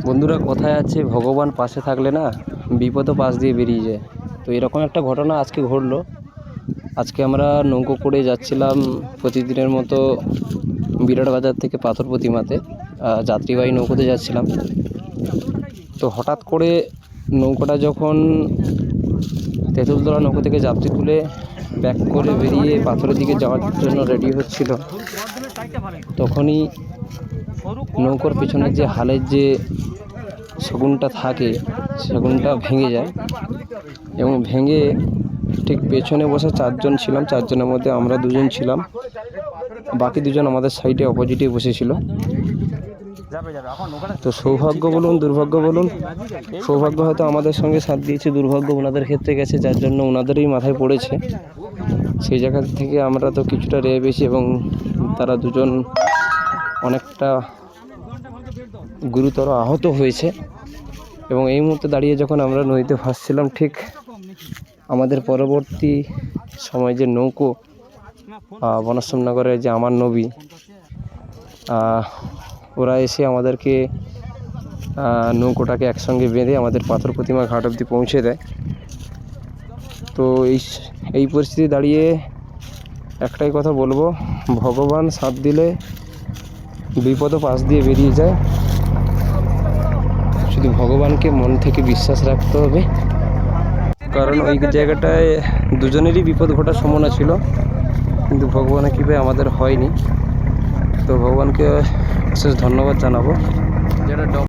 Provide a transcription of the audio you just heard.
বন্ধুরা, কথায় আছে ভগবান পাশে থাকলে না বিপদও পাশ দিয়ে বেরিয়ে যায়। তো এরকম একটা ঘটনা আজকে ঘটলো। আজকে আমরা নৌকো করে যাচ্ছিলাম প্রতিদিনের মতো বিরাট বাজার থেকে পাথর প্রতিমাতে, যাত্রীবাহী নৌকোতে যাচ্ছিলাম। তো হঠাৎ করে নৌকোটা যখন তেঁতুলতলা নৌকো থেকে যাত্রী তুলে ব্যাক করে বেরিয়ে পাথরের দিকে যাওয়ার জন্য রেডি হচ্ছিল, তখনই নৌকোর পেছনে যে হালের যে সেগুনটা থাকে সেগুনটা ভেঙে যায় এবং ভেঙে ঠিক পেছনে বসে চারজন ছিলাম। চারজনের মধ্যে আমরা দুজন ছিলাম, বাকি দুজন আমাদের সাইডে অপোজিটে বসেছিল। তো সৌভাগ্য বলুন দুর্ভাগ্য বলুন, সৌভাগ্য হয়তো আমাদের সঙ্গে সাথ দিয়েছে, দুর্ভাগ্য ওনাদের ক্ষেত্রে গেছে, যার জন্য ওনাদেরই মাথায় পড়েছে। সেই জায়গা থেকে আমরা তো কিছুটা রেয়ে পেয়েছি এবং তারা দুজন অনেকটা গুরুতর আহত হয়েছে। এবং এই মুহূর্তে দাঁড়িয়ে যখন আমরা নদীতে ভাসছিলাম, ঠিক আমাদের পরবর্তী সময় যে নৌকো বনাশ্রমনগরের যে আমার নবী, ওরা এসে আমাদেরকে নৌকোটাকে একসঙ্গে বেঁধে আমাদের পাথর প্রতিমা ঘাট অবধি পৌঁছে দেয়। তো এই পরিস্থিতি দাঁড়িয়ে একটাই কথা বলবো, ভগবান সাথ দিলে বিপদও পাশ দিয়ে বেরিয়ে যায়। শুধু ভগবানকে মন থেকে বিশ্বাস রাখতে হবে, কারণ ওই জায়গাটায় দুজনেরই বিপদ ঘটার সম্ভাবনা ছিল, কিন্তু ভগবানের কৃপায় আমাদের হয়নি। তো ভগবানকে অশেষ ধন্যবাদ জানাবো। যেটা